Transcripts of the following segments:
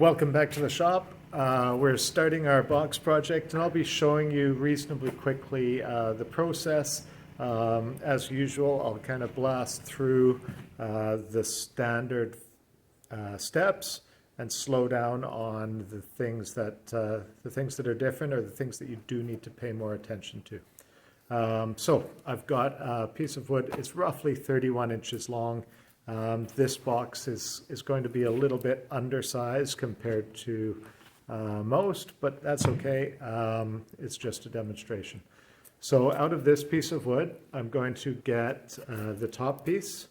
Welcome back to the shop. We're starting our box project and I'll be showing you reasonably quickly the process. As usual, I'll kind of blast through the standard steps and slow down on the things that are different or the things that you do need to pay more attention to. So I've got a piece of wood. It's roughly 31 inches long. This box is going to be a little bit undersized compared to most, but that's okay. It's just a demonstration. So out of this piece of wood, I'm going to get the top piece,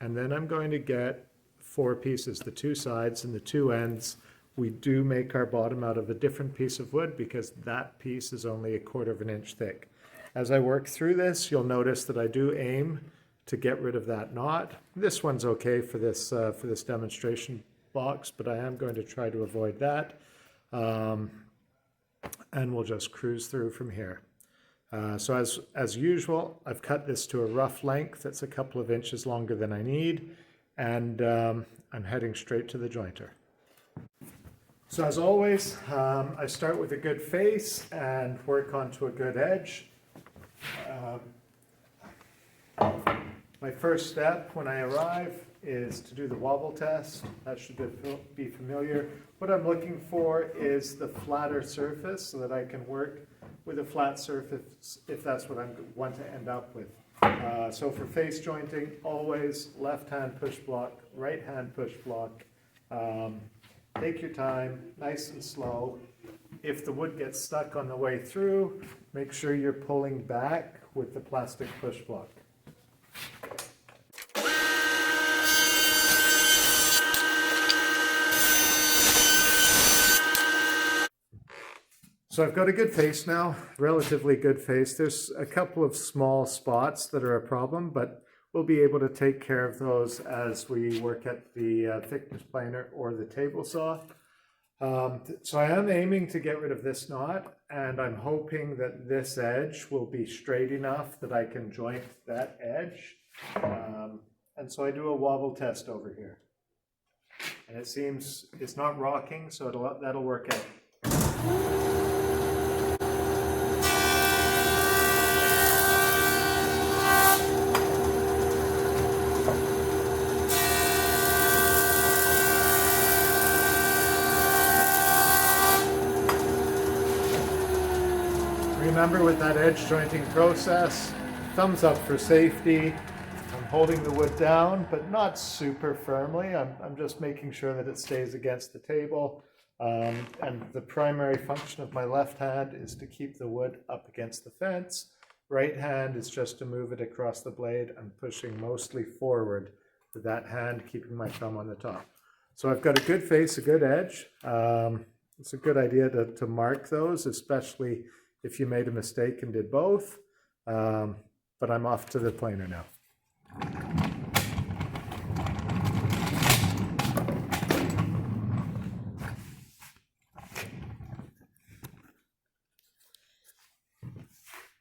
and then I'm going to get 4 pieces, the 2 sides and the 2 ends. We do make our bottom out of a different piece of wood because that piece is only 1/4 of an inch thick. As I work through this, you'll notice that I do aim to get rid of that knot. This one's okay for this demonstration box, but I am going to try to avoid that. And we'll just cruise through from here. So as usual, I've cut this to a rough length. That's a couple of inches longer than I need, and I'm heading straight to the jointer. So as always, I start with a good face and work onto a good edge. My first step when I arrive is to do the wobble test. That should be familiar. What I'm looking for is the flatter surface so that I can work with a flat surface if that's what I want to end up with. So for face jointing, always left hand push block, right hand push block. Take your time, nice and slow. If the wood gets stuck on the way through, make sure you're pulling back with the plastic push block. So I've got a good face now, relatively good face. There's a couple of small spots that are a problem, but we'll be able to take care of those as we work at the thickness planer or the table saw. So I am aiming to get rid of this knot, and I'm hoping that this edge will be straight enough that I can joint that edge. And so I do a wobble test over here. And it seems it's not rocking, so that'll work out. Remember, with that edge jointing process, thumbs up for safety. I'm holding the wood down, but not super firmly. I'm just making sure that it stays against the table. And the primary function of my left hand is to keep the wood up against the fence. Right hand is just to move it across the blade. I'm pushing mostly forward with that hand, keeping my thumb on the top. So I've got a good face, a good edge. It's a good idea to mark those, especially if you made a mistake and did both, but I'm off to the planer now.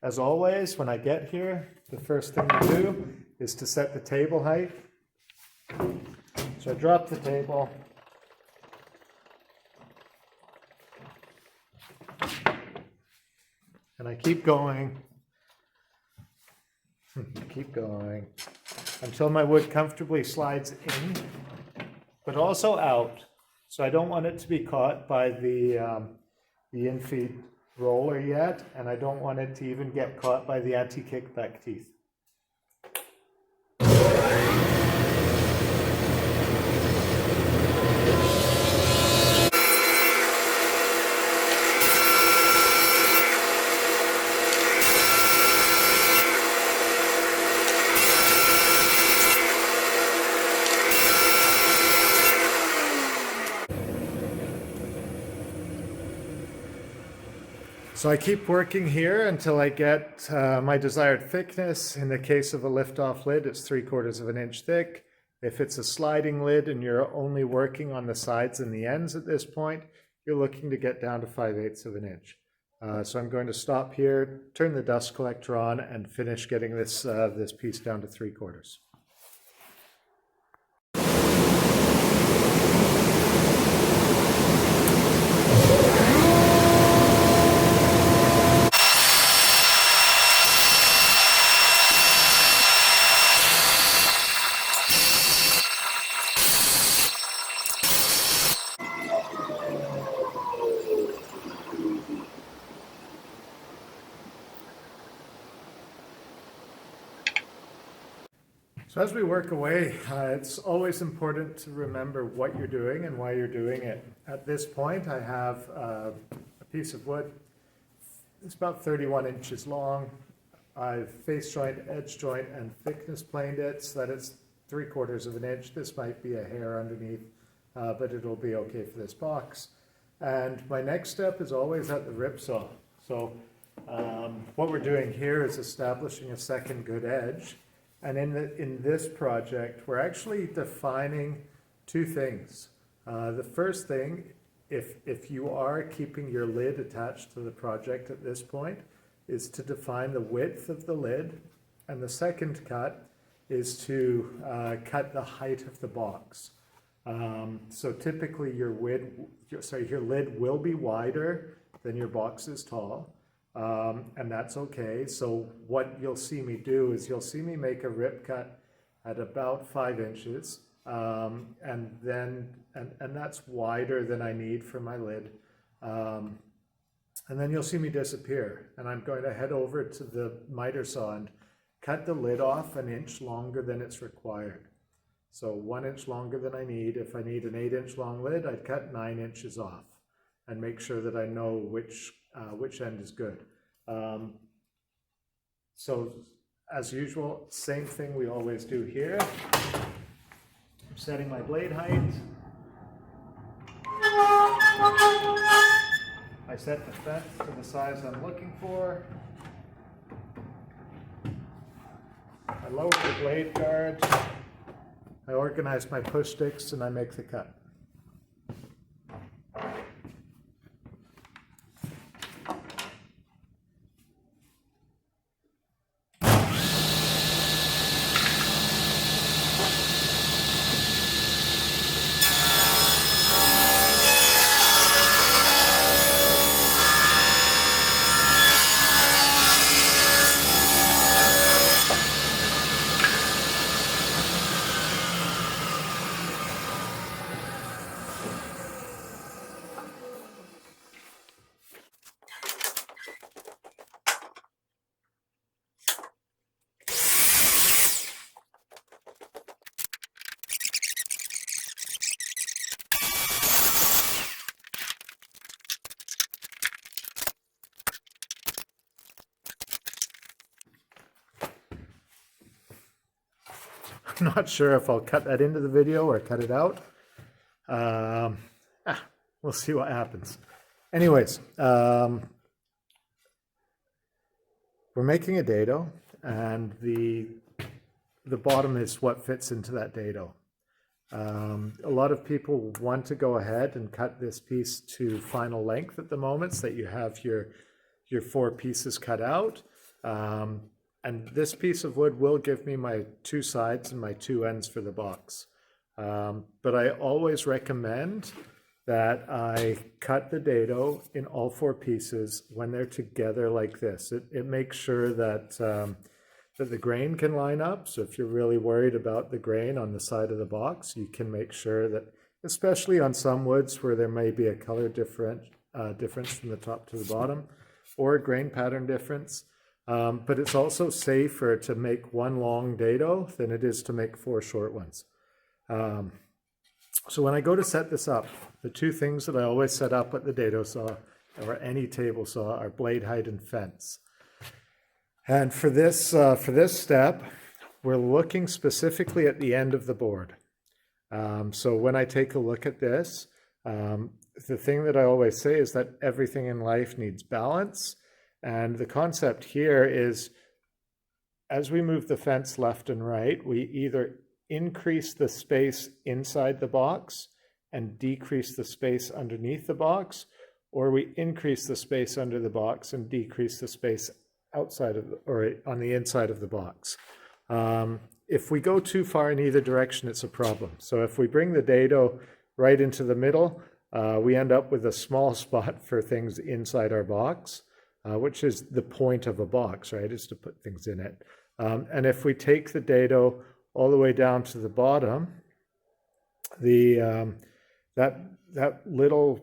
As always, when I get here, the first thing to do is to set the table height. So I drop the table. And I keep going, until my wood comfortably slides in, but also out. So I don't want it to be caught by the infeed roller yet, and I don't want it to even get caught by the anti-kickback teeth. So I keep working here until I get my desired thickness. In the case of a lift-off lid, it's 3/4 of an inch thick. If it's a sliding lid and you're only working on the sides and the ends at this point, you're looking to get down to 5/8 of an inch. So I'm going to stop here, turn the dust collector on, and finish getting this piece down to 3/4. So as we work away, it's always important to remember what you're doing and why you're doing it. At this point, I have a piece of wood. It's about 31 inches long. I've face joint, edge joint, and thickness planed it so that it's 3/4 of an inch. This might be a hair underneath, but it'll be okay for this box. And my next step is always at the rip saw. So what we're doing here is establishing a second good edge. And in this project, we're actually defining two things. The first thing, if you are keeping your lid attached to the project at this point, is to define the width of the lid. And the second cut is to cut the height of the box. So typically your lid will be wider than your box is tall. And that's okay. So what you'll see me do is you'll see me make a rip cut at about 5 inches, and that's wider than I need for my lid. And then you'll see me disappear, and I'm going to head over to the miter saw and cut the lid off 1 inch longer than it's required. So 1 inch longer than I need. If I need an 8-inch long lid, I'd cut 9 inches off and make sure that I know which end is good. So as usual, same thing we always do here. I'm setting my blade height. I set the fence to the size I'm looking for. I lower the blade guard. I organize my push sticks and I make the cut. I'm not sure if I'll cut that into the video or cut it out. We'll see what happens. Anyways, we're making a dado, and the bottom is what fits into that dado. A lot of people want to go ahead and cut this piece to final length at the moment so that you have your 4 pieces cut out. And this piece of wood will give me my 2 sides and my 2 ends for the box. But I always recommend that I cut the dado in all 4 pieces when they're together like this. It makes sure that, that the grain can line up. So if you're really worried about the grain on the side of the box, you can make sure that, especially on some woods where there may be a color difference from the top to the bottom, or a grain pattern difference. But it's also safer to make 1 long dado than it is to make 4 short ones. So when I go to set this up, the 2 things that I always set up at the dado saw or any table saw are blade height and fence. And for this step, we're looking specifically at the end of the board. So when I take a look at this, the thing that I always say is that everything in life needs balance. And the concept here is, as we move the fence left and right, we either increase the space inside the box and decrease the space underneath the box, or we increase the space under the box and decrease the space outside of, or on the inside of the box. If we go too far in either direction, it's a problem. So if we bring the dado right into the middle, we end up with a small spot for things inside our box. Which is the point of a box, right, is to put things in it. And if we take the dado all the way down to the bottom, that little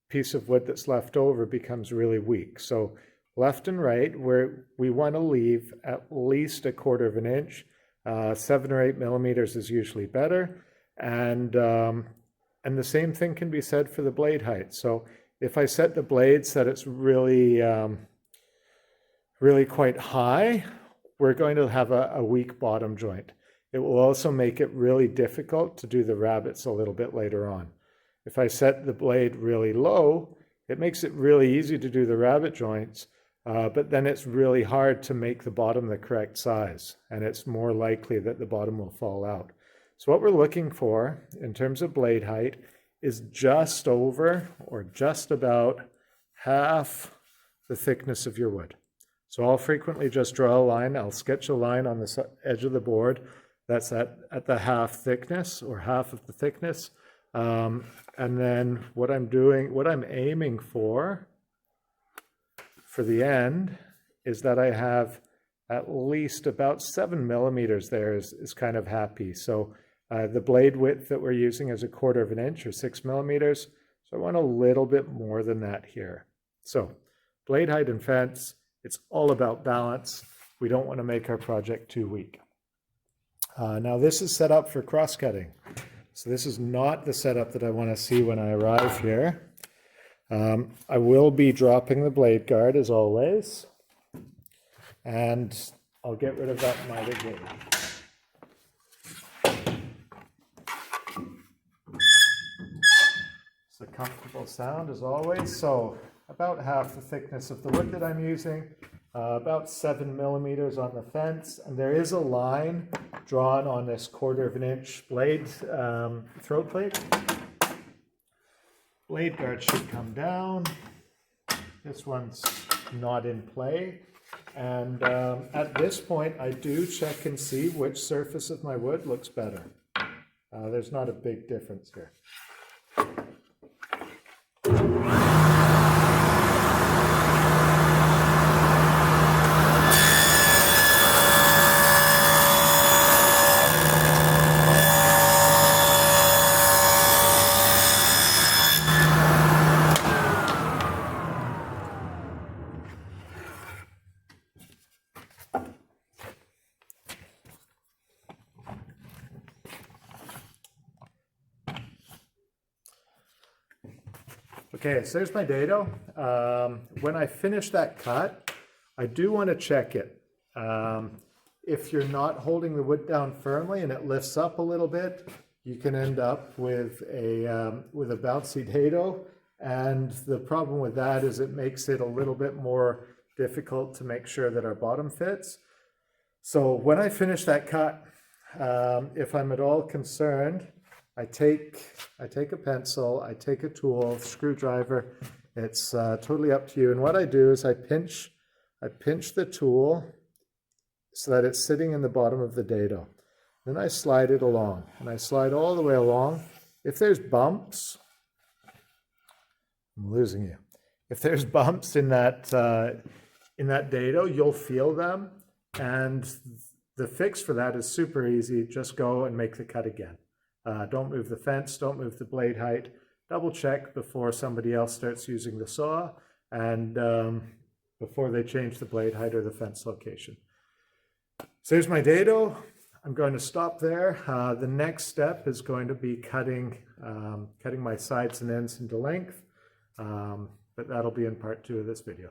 piece of wood that's left over becomes really weak. So left and right, where we want to leave at least 1/4 of an inch 7 or 8 millimeters is usually better. And the same thing can be said for the blade height. So if I set the blade so that it's really, really quite high, we're going to have a weak bottom joint. It will also make it really difficult to do the rabbets a little bit later on. If I set the blade really low, it makes it really easy to do the rabbet joints, but then it's really hard to make the bottom the correct size, and it's more likely that the bottom will fall out. So what we're looking for in terms of blade height is just over or just about half the thickness of your wood. So I'll frequently just draw a line. I'll sketch a line on the edge of the board that's at the half thickness or half of the thickness. And then what I'm aiming for the end is that I have at least about 7 millimeters there is kind of happy. So the blade width that we're using is 1/4 of an inch or 6 millimeters. So I want a little bit more than that here. So blade height and fence, it's all about balance. We don't want to make our project too weak. Now this is set up for cross-cutting. So this is not the setup that I want to see when I arrive here. I will be dropping the blade guard as always, and I'll get rid of that miter gauge. It's a comfortable sound as always. So about half the thickness of the wood that I'm using, about 7 millimeters on the fence, and there is a line drawn on this 1/4 of an inch blade throat plate. Blade guard should come down. This one's not in play. And at this point, I do check and see which surface of my wood looks better. There's not a big difference here. Okay, so there's my dado. When I finish that cut, I do want to check it. If you're not holding the wood down firmly and it lifts up a little bit, you can end up with a bouncy dado. And the problem with that is it makes it a little bit more difficult to make sure that our bottom fits. So when I finish that cut, if I'm at all concerned, I take a pencil, I take a tool, screwdriver. It's totally up to you. And what I do is I pinch the tool so that it's sitting in the bottom of the dado. Then I slide it along, and I slide all the way along. If there's bumps, I'm losing you. If there's bumps in that dado, you'll feel them. And the fix for that is super easy. Just go and make the cut again. Don't move the fence, don't move the blade height. Double check before somebody else starts using the saw and before they change the blade height or the fence location. So here's my dado. I'm going to stop there. The next step is going to be cutting my sides and ends into length, but that'll be in part 2 of this video.